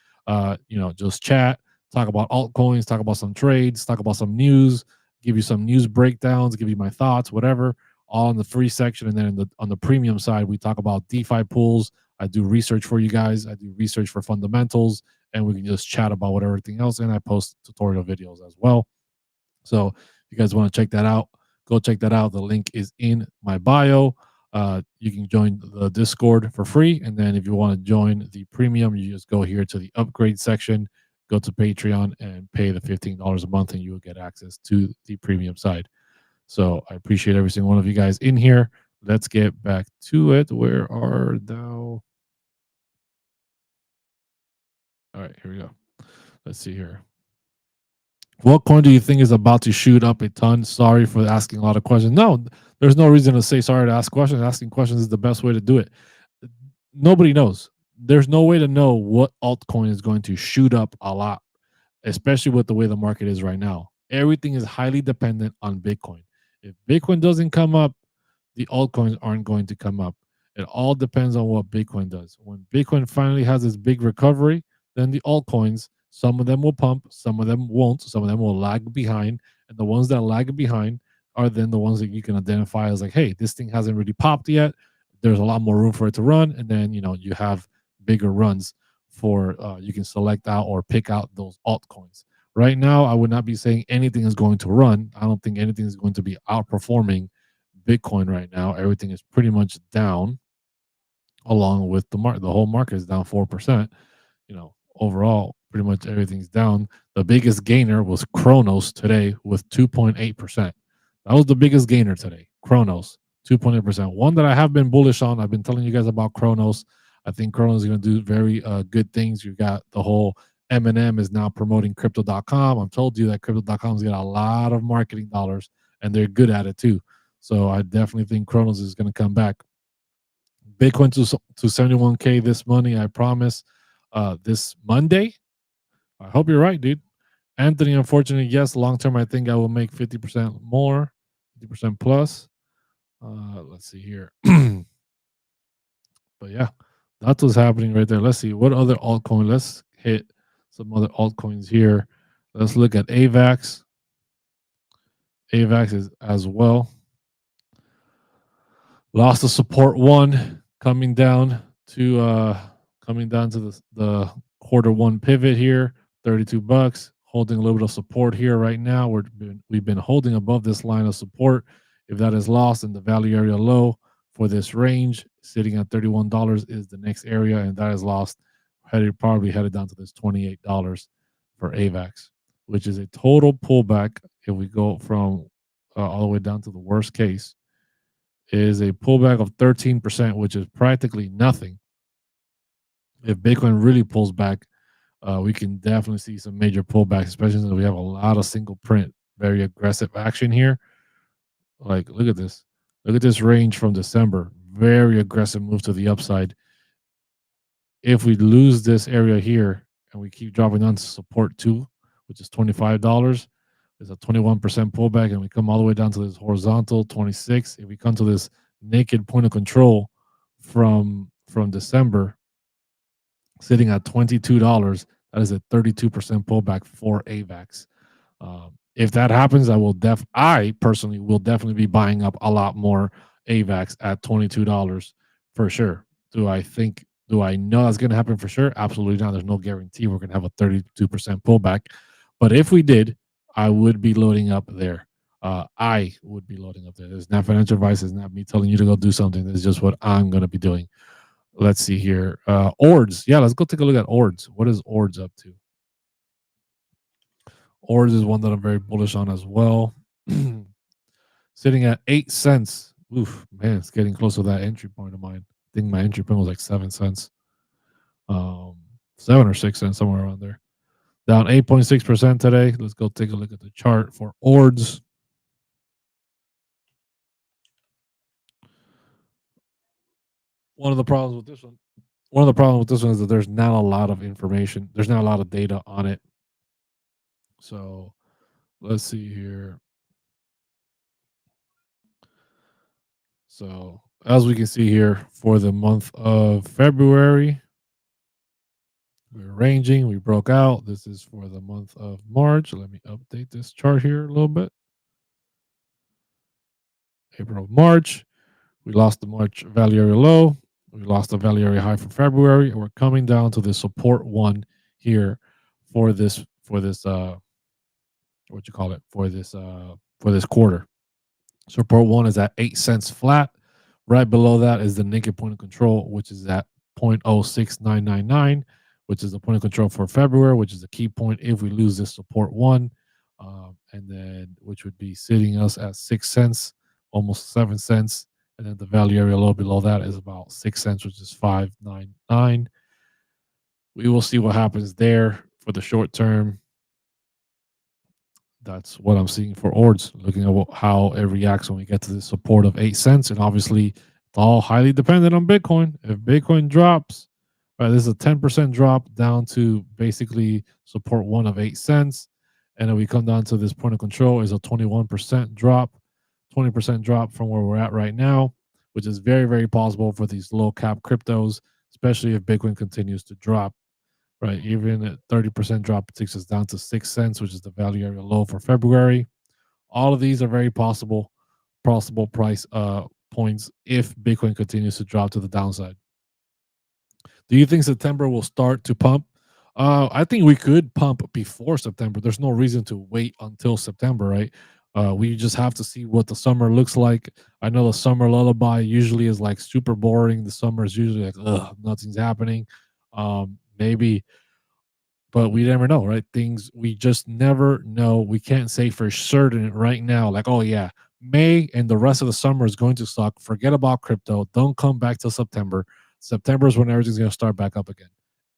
just chat, talk about altcoins, talk about some trades, talk about some news, give you some news breakdowns, give you my thoughts, whatever, all in the free section. And then on the premium side, we talk about DeFi pools. I do research for you guys. I do research for fundamentals, and we can just chat about what everything else. And I post tutorial videos as well. So if you guys want to check that out, go check that out. The link is in my bio. You can join the Discord for free. And then if you want to join the premium, you just go here to the upgrade section, go to Patreon and pay the $15 a month, and you will get access to the premium side. So I appreciate every single one of you guys in here. Let's get back to it. Where are thou? All right, here we go. Let's see here. What coin do you think is about to shoot up a ton? Sorry for asking a lot of questions. No, there's no reason to say sorry to ask questions. Asking questions is the best way to do it. Nobody knows. There's no way to know what altcoin is going to shoot up a lot, especially with the way the market is right now. Everything is highly dependent on Bitcoin. If Bitcoin doesn't come up, the altcoins aren't going to come up. It all depends on what Bitcoin does. When Bitcoin finally has this big recovery, then the altcoins, some of them will pump, some of them won't, some of them will lag behind. And the ones that lag behind are then the ones that you can identify as like, hey, this thing hasn't really popped yet. There's a lot more room for it to run. And then, you have bigger runs for you can select out or pick out those altcoins. Right now, I would not be saying anything is going to run. I don't think anything is going to be outperforming Bitcoin right now. Everything is pretty much down, along with the market. The whole market is down 4%. Overall, pretty much everything's down. The biggest gainer was Kronos today with 2.8%. That was the biggest gainer today. Kronos, 2.8%. One that I have been bullish on. I've been telling you guys about Kronos. I think Kronos is going to do very good things. You got the whole Eminem is now promoting crypto.com. I've told you that crypto.com has got a lot of marketing dollars, and they're good at it too. So I definitely think Kronos is going to come back. Bitcoin to 71K this money, I promise. This Monday. I hope you're right, dude. Anthony, unfortunately, yes, long term, I think I will make 50% more, 50% plus. Let's see here. But yeah, that's what's happening right there. Let's see what other altcoin. Let's hit some other altcoins here. Let's look at AVAX. AVAX is as well. Lost the support one, coming down to the quarter one pivot here, $32, holding a little bit of support here right now. We've been holding above this line of support. If that is lost, in the value area low for this range, sitting at $31 is the next area, and that is lost. Probably headed down to this $28 for AVAX, which is a total pullback. If we go from all the way down to the worst case, is a pullback of 13%, which is practically nothing. If Bitcoin really pulls back, we can definitely see some major pullbacks, especially since we have a lot of single print, very aggressive action here. Like, look at this. Look at this range from December. Very aggressive move to the upside. If we lose this area here and we keep dropping down to support 2, which is $25, there's a 21% pullback, and we come all the way down to this horizontal 26. If we come to this naked point of control from December, sitting at $22, that is a 32% pullback for AVAX. If that happens, I personally will definitely be buying up a lot more AVAX at $22 for sure. Do I know that's going to happen for sure? Absolutely not. There's no guarantee we're going to have a 32% pullback. But if we did, I would be loading up there. I would be loading up there. It's not financial advice. It's not me telling you to go do something. It's just what I'm going to be doing. Let's see here. ORDS. Yeah, let's go take a look at ORDS. What is ORDS up to? ORDS is one that I'm very bullish on as well. Sitting at 8 cents. Oof, man, it's getting close to that entry point of mine. I think my entry point was like 7 cents. 7 or 6 cents, somewhere around there. Down 8.6% today. Let's go take a look at the chart for ORDS. One of the problems with this one is that there's not a lot of information. There's not a lot of data on it. So let's see here. So as we can see here, for the month of February, we're ranging. We broke out. This is for the month of March. Let me update this chart here a little bit. April, March. We lost the March value area low. We lost the value area high for February, and we're coming down to the support one here for this what you call it, for this quarter. Support one is at 8 cents flat. Right below that is the naked point of control, which is at 0.06999, which is the point of control for February, which is a key point if we lose this support one, and then which would be sitting us at 6 cents, almost 7 cents. And then the value area low below that is about 6 cents, which is 599. We will see what happens there for the short term. That's what I'm seeing for ORDS, looking at how it reacts when we get to the support of 8 cents. And obviously, it's all highly dependent on Bitcoin. If Bitcoin drops, right, this is a 10% drop down to basically support one of 8 cents. And then we come down to this point of control is a 21% drop. 20% drop from where we're at right now, which is very, very possible for these low cap cryptos, especially if Bitcoin continues to drop, right? Even at 30% drop, it takes us down to 6 cents, which is the value area low for February. All of these are very possible price points if Bitcoin continues to drop to the downside. Do you think September will start to pump? I think we could pump before September. There's no reason to wait until September, right? We just have to see what the summer looks like. I know the summer lullaby usually is like super boring. The summer is usually like, ugh, nothing's happening. Maybe, but we never know, right? Things we just never know. We can't say for certain right now, like, oh yeah, May and the rest of the summer is going to suck. Forget about crypto. Don't come back till September. September is when everything's going to start back up again.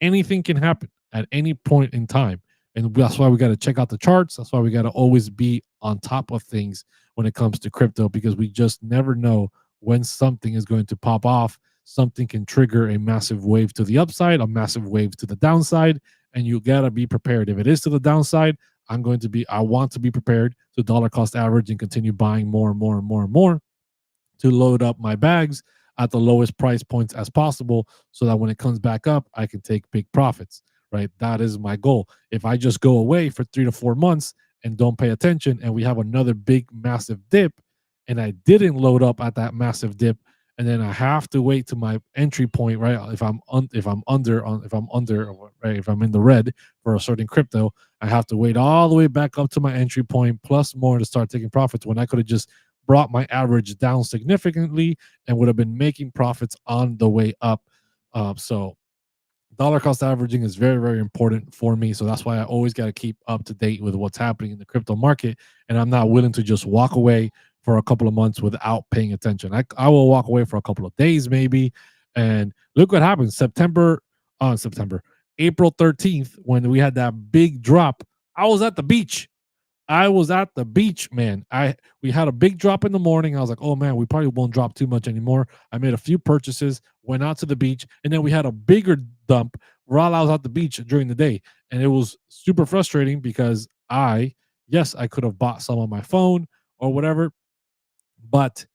Anything can happen at any point in time. And that's why we got to check out the charts. That's why we got to always be on top of things when it comes to crypto, because we just never know when something is going to pop off. Something can trigger a massive wave to the upside, a massive wave to the downside, and you gotta be prepared. If it is to the downside, I want to be prepared to dollar cost average and continue buying more and more and more and more to load up my bags at the lowest price points as possible so that when it comes back up, I can take big profits, right? That is my goal. If I just go away for 3 to 4 months and don't pay attention and we have another big, massive dip, and I didn't load up at that massive dip, and then I have to wait to my entry point, right? If I'm in the red for a certain crypto, I have to wait all the way back up to my entry point plus more to start taking profits when I could have just brought my average down significantly and would have been making profits on the way up. So dollar cost averaging is very, very important for me. So that's why I always got to keep up to date with what's happening in the crypto market. And I'm not willing to just walk away for a couple of months without paying attention. I will walk away for a couple of days, maybe. And look what happened. April 13th, when we had that big drop, I was at the beach. I was at the beach, man. We had a big drop in the morning. I was like, oh man, we probably won't drop too much anymore. I made a few purchases, went out to the beach, and then we had a bigger dump while I was at the beach during the day. And it was super frustrating because yes, I could have bought some on my phone or whatever, but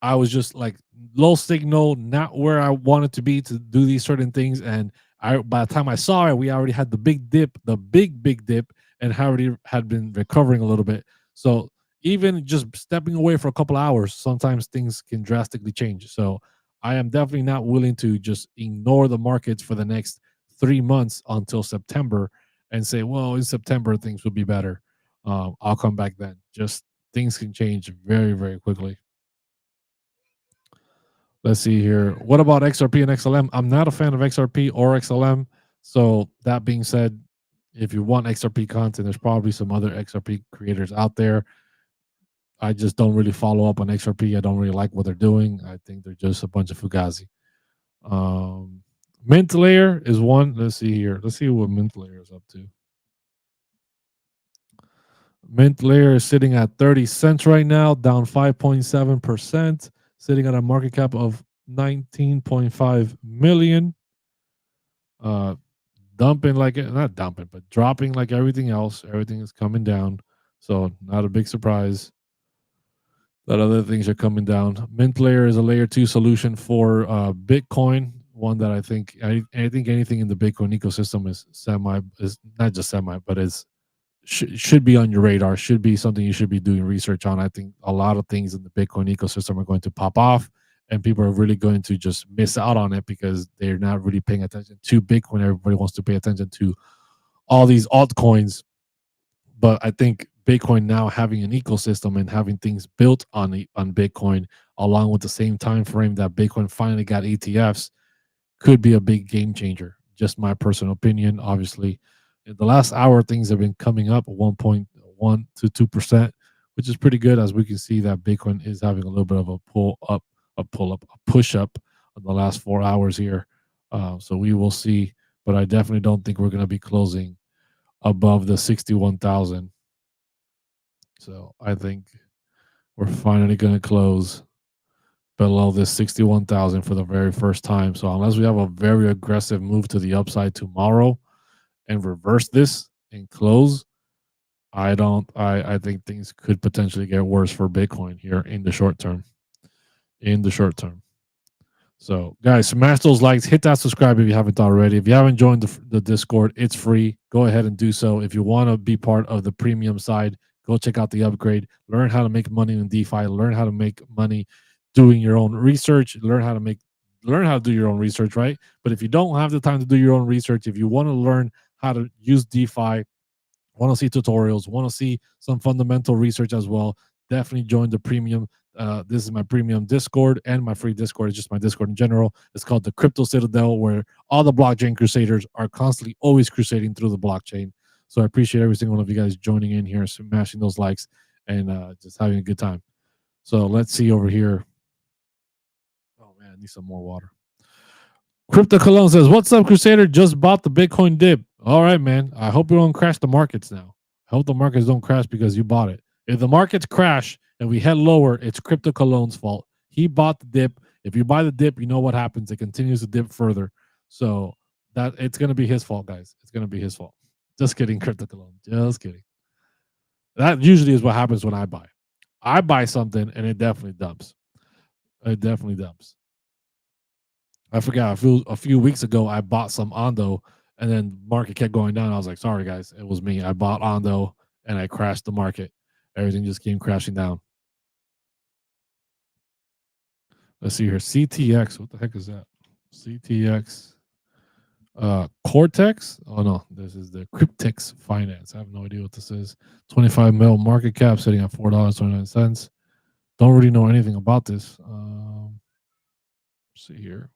I was just like low signal, not where I wanted to be to do these certain things. And by the time I saw it, we already had the big dip, the big dip, and already had been recovering a little bit. So even just stepping away for a couple hours, sometimes things can drastically change. So I am definitely not willing to just ignore the markets for the next 3 months until September and say, well, in September things will be better. I'll come back then. Just things can change very, very quickly. Let's see here. What about XRP and XLM? I'm not a fan of XRP or XLM. So that being said, if you want XRP content, there's probably some other XRP creators out there. I just don't really follow up on XRP. I don't really like what they're doing. I think they're just a bunch of fugazi. Mint Layer is one. Let's see here. Let's see what Mint Layer is up to. Mint Layer is sitting at 30 cents right now, down 5.7%, sitting at a market cap of 19.5 million. Dumping like it, not dumping, but dropping like everything else. Everything is coming down. So not a big surprise that other things are coming down. Mint Layer is a layer 2 solution for Bitcoin. One that I think anything in the Bitcoin ecosystem is not just semi, but should be on your radar, should be something you should be doing research on. I think a lot of things in the Bitcoin ecosystem are going to pop off and people are really going to just miss out on it because they're not really paying attention to Bitcoin. Everybody wants to pay attention to all these altcoins. But I think Bitcoin now having an ecosystem and having things built on Bitcoin, along with the same time frame that Bitcoin finally got ETFs, could be a big game changer. Just my personal opinion. Obviously, in the last hour, things have been coming up 1.1 to 2%, which is pretty good, as we can see that Bitcoin is having a little bit of a push up in the last 4 hours here. So we will see, but I definitely don't think we're going to be closing above the 61,000. So I think we're finally going to close below this 61,000 for the very first time. So unless we have a very aggressive move to the upside tomorrow and reverse this and close, I don't. I think things could potentially get worse for Bitcoin here in the short term. In the short term. So, guys, smash those likes, hit that subscribe if you haven't already. If you haven't joined the Discord, it's free. Go ahead and do so. If you want to be part of the premium side, go check out the upgrade. Learn how to make money in DeFi. Learn how to make money doing your own research. Learn how to do your own research, right? But if you don't have the time to do your own research, if you want to learn how to use DeFi, want to see tutorials, want to see some fundamental research as well, definitely join the premium. This is my premium Discord, and my free Discord is just my Discord in general. It's called the Crypto Citadel, where all the blockchain crusaders are constantly always crusading through the blockchain. So I appreciate every single one of you guys joining in here, smashing those likes, and just having a good time. So let's see over here. Oh man, I need some more water. Crypto Cologne says, "What's up, Crusader? Just bought the Bitcoin dip. All right, man. I hope you don't crash the markets now. I hope the markets don't crash because you bought it. If the markets crash and we head lower, it's Crypto Cologne's fault. He bought the dip. If you buy the dip, you know what happens. It continues to dip further. So that it's gonna be his fault, guys. It's gonna be his fault. Just kidding, Crypto Cologne. Just kidding. That usually is what happens when I buy. I buy something and it definitely dumps. It definitely dumps. I forgot a few weeks ago I bought some Ondo and then market kept going down. I was like, sorry guys, it was me. I bought Ondo and I crashed the market. Everything just came crashing down. Let's see here. CTX. What the heck is that? CTX. Cortex. Oh no, this is the Cryptex Finance. I have no idea what this is. 25 mil market cap sitting at $4.29. Don't really know anything about this. Let's see here.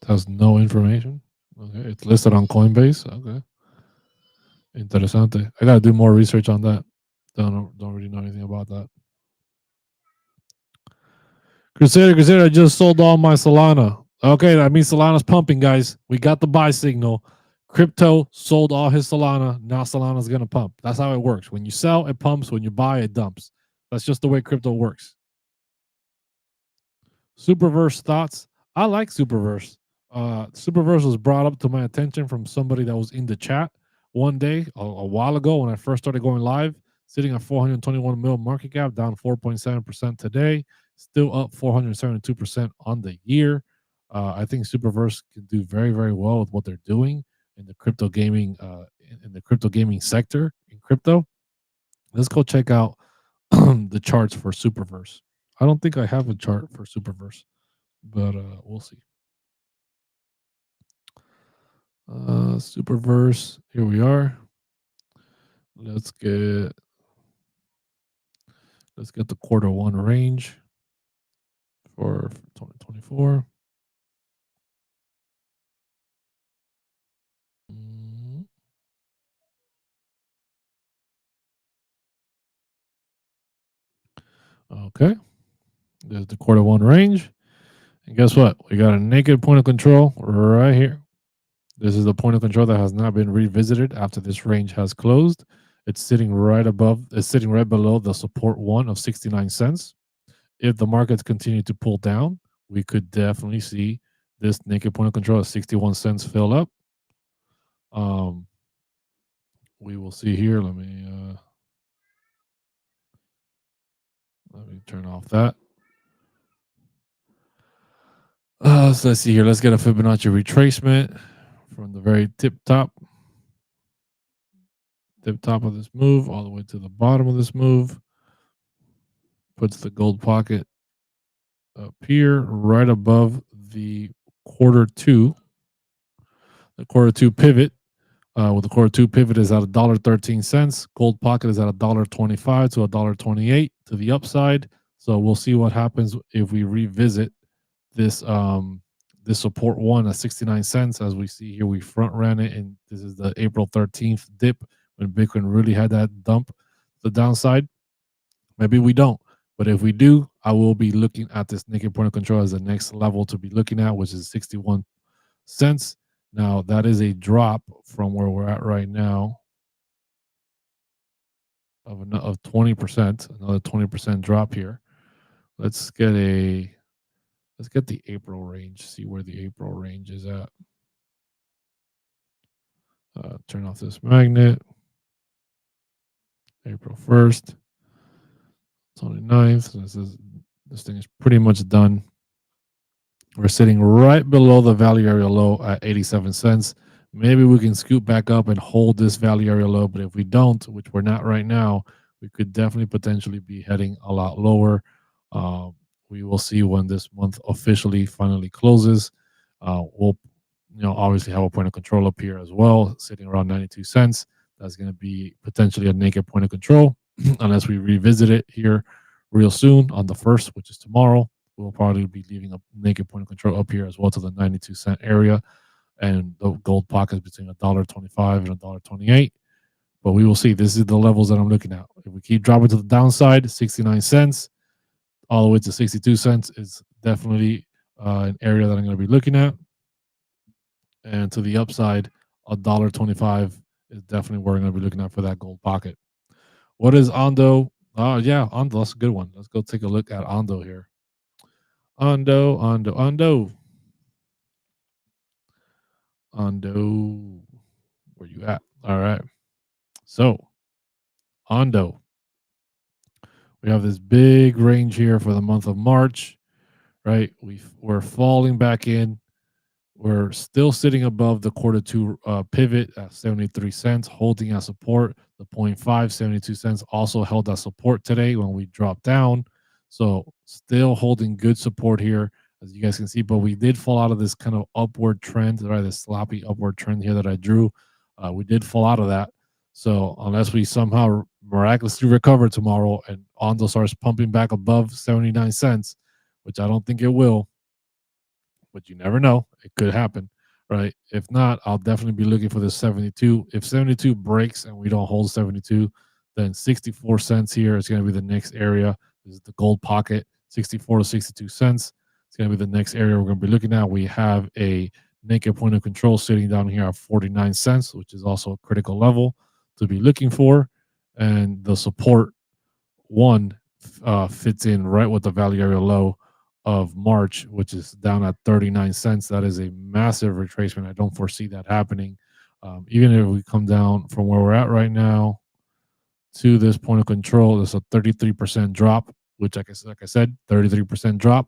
Has no information. Okay, it's listed on Coinbase. Okay, interesante. I gotta do more research on that. Don't really know anything about that. Crusader, I just sold all my Solana. Okay, that means Solana's pumping, guys. We got the buy signal. Crypto sold all his Solana. Now Solana's gonna pump. That's how it works. When you sell, it pumps. When you buy, it dumps. That's just the way crypto works. Superverse thoughts. I like Superverse. Superverse was brought up to my attention from somebody that was in the chat one day a while ago when I first started going live, sitting at 421 mil market cap, down 4.7% today, still up 472% on the year. I think Superverse can do very, very well with what they're doing in the crypto gaming in the crypto gaming sector in crypto. Let's go check out the charts for Superverse. I don't think I have a chart for Superverse, but we'll see. Superverse, here we are. Let's get the quarter one range for 2024. Okay, there's the quarter one range. And guess what? We got a naked point of control right here. This is the point of control that has not been revisited after this range has closed. It's sitting right below the support one of 69 cents. If the markets continue to pull down, we could definitely see this naked point of control at 61 cents fill up. We will see here. Let me turn off that. So let's see here. Let's get a Fibonacci retracement from the very tip top of this move all the way to the bottom of this move. Puts the gold pocket up here right above the quarter two pivot. With the quarter two pivot is at $1.13. Gold pocket is at $1.25 to $1.28 to the upside. So we'll see what happens if we revisit this this support one at 69 cents. As we see here, we front ran it, and this is the April 13th dip when Bitcoin really had that dump to the downside. Maybe we don't. But if we do, I will be looking at this naked point of control as the next level to be looking at, which is 61 cents. Now, that is a drop from where we're at right now of 20%, another 20% drop here. Let's get Let's get the April range, see where the April range is at. Turn off this magnet. April 1st, 29th. This thing is pretty much done. We're sitting right below the value area low at 87 cents. Maybe we can scoot back up and hold this value area low, but if we don't, which we're not right now, we could definitely potentially be heading a lot lower. We will see when this month officially finally closes. We'll, obviously have a point of control up here as well, sitting around 92 cents. That's going to be potentially a naked point of control unless we revisit it here real soon on the 1st, which is tomorrow. We'll probably be leaving a naked point of control up here as well to the 92-cent area, and the gold pockets between $1.25 and $1.28. But we will see. This is the levels that I'm looking at. If we keep dropping to the downside, 69 cents, all the way to 62 cents is definitely an area that I'm going to be looking at. And to the upside, $1.25 is definitely where I'm going to be looking at for that gold pocket. What is Ondo? Oh, yeah, Ondo. That's a good one. Let's go take a look at Ondo here. Ondo. Where you at? All right. So, Ondo. We have this big range here for the month of March, right? We're falling back in. We're still sitting above the quarter two pivot at 73 cents, holding at support. The 0.5, 72 cents also held that support today when we dropped down. So still holding good support here, as you guys can see. But we did fall out of this kind of upward trend, right? This sloppy upward trend here that I drew. We did fall out of that. So unless we somehow miraculously recover tomorrow and Ondo starts pumping back above 79 cents, which I don't think it will, but you never know. It could happen, right? If not, I'll definitely be looking for this 72. If 72 breaks and we don't hold 72, then 64 cents here is going to be the next area. This is the gold pocket, 64 to 62 cents. It's going to be the next area we're going to be looking at. We have a naked point of control sitting down here at 49 cents, which is also a critical level to be looking for. And the support one fits in right with the value area low of March, which is down at 39 cents. That is a massive retracement. I don't foresee that happening. Even if we come down from where we're at right now to this point of control, there's a 33% drop, which, like I said, 33% drop.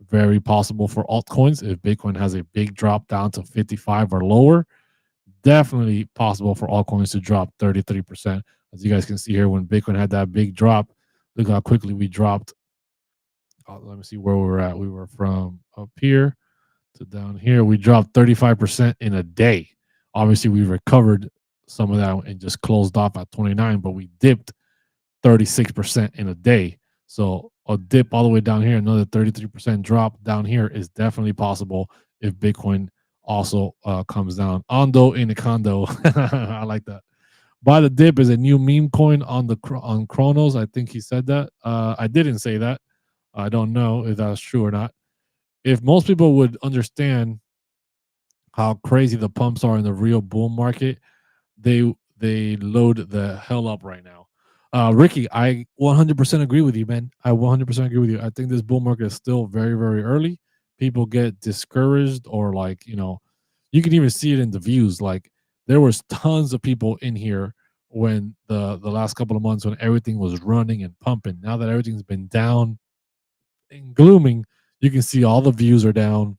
Very possible for altcoins. If Bitcoin has a big drop down to 55 or lower, definitely possible for altcoins to drop 33%. As you guys can see here, when Bitcoin had that big drop, look how quickly we dropped. Let me see where we were at. We were from up here to down here. We dropped 35% in a day. Obviously, we recovered some of that and just closed off at 29, but we dipped 36% in a day. So a dip all the way down here, another 33% drop down here is definitely possible if Bitcoin also comes down. Ondo in the condo. I like that. Buy the dip is a new meme coin on Chronos. I think he said that. I didn't say that. I don't know if that's true or not. If most people would understand how crazy the pumps are in the real bull market, they load the hell up right now. Ricky, I 100% agree with you, man. I 100% agree with you. I think this bull market is still very, very early. People get discouraged, or you can even see it in the views. Like, there was tons of people in here when the last couple of months when everything was running and pumping. Now that everything's been down and glooming, you can see all the views are down.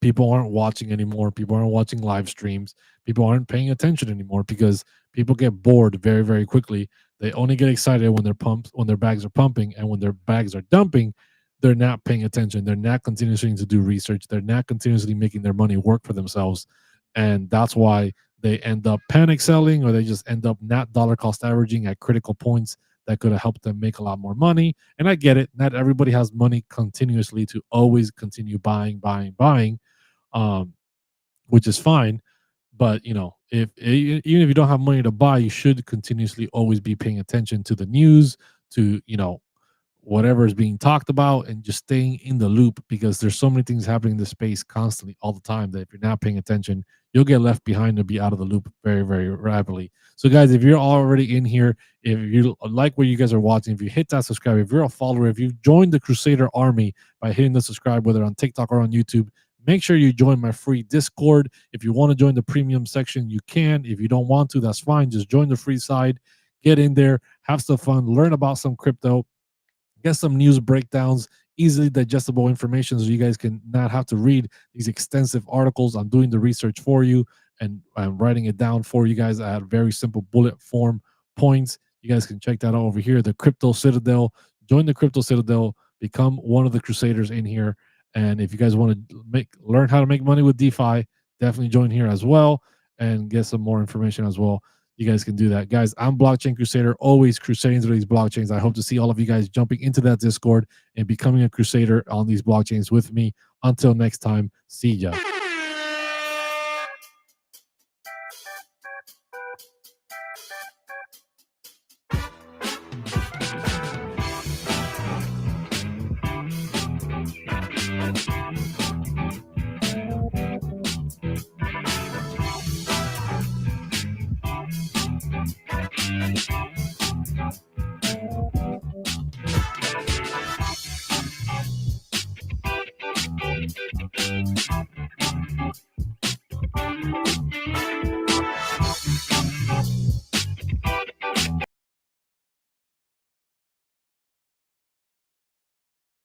People aren't watching anymore. People aren't watching live streams. People aren't paying attention anymore because people get bored very, very quickly. They only get excited when their bags are pumping, and when their bags are dumping, they're not paying attention. They're not continuing to do research. They're not continuously making their money work for themselves. And that's why they end up panic selling, or they just end up not dollar cost averaging at critical points that could have helped them make a lot more money. And I get it. Not everybody has money continuously to always continue buying, which is fine. But if even if you don't have money to buy, you should continuously always be paying attention to the news, to whatever is being talked about, and just staying in the loop, because there's so many things happening in the space constantly all the time that if you're not paying attention, you'll get left behind and be out of the loop very, very rapidly. So, guys, if you're already in here, if you like what you guys are watching, if you hit that subscribe, if you're a follower, if you've joined the Crusader Army by hitting the subscribe, whether on TikTok or on YouTube, make sure you join my free Discord. If you want to join the premium section, you can. If you don't want to, that's fine. Just join the free side, get in there, have some fun, learn about some crypto, get some news breakdowns, easily digestible information so you guys can not have to read these extensive articles. I'm doing the research for you and I'm writing it down for you guys at very simple bullet form points. You guys can check that out over here. The Crypto Citadel. Join the Crypto Citadel. Become one of the Crusaders in here. And if you guys want to learn how to make money with DeFi, definitely join here as well and get some more information as well. You guys can do that. Guys, I'm Blockchain Crusader, always crusading through these blockchains. I hope to see all of you guys jumping into that Discord and becoming a crusader on these blockchains with me. Until next time, see ya.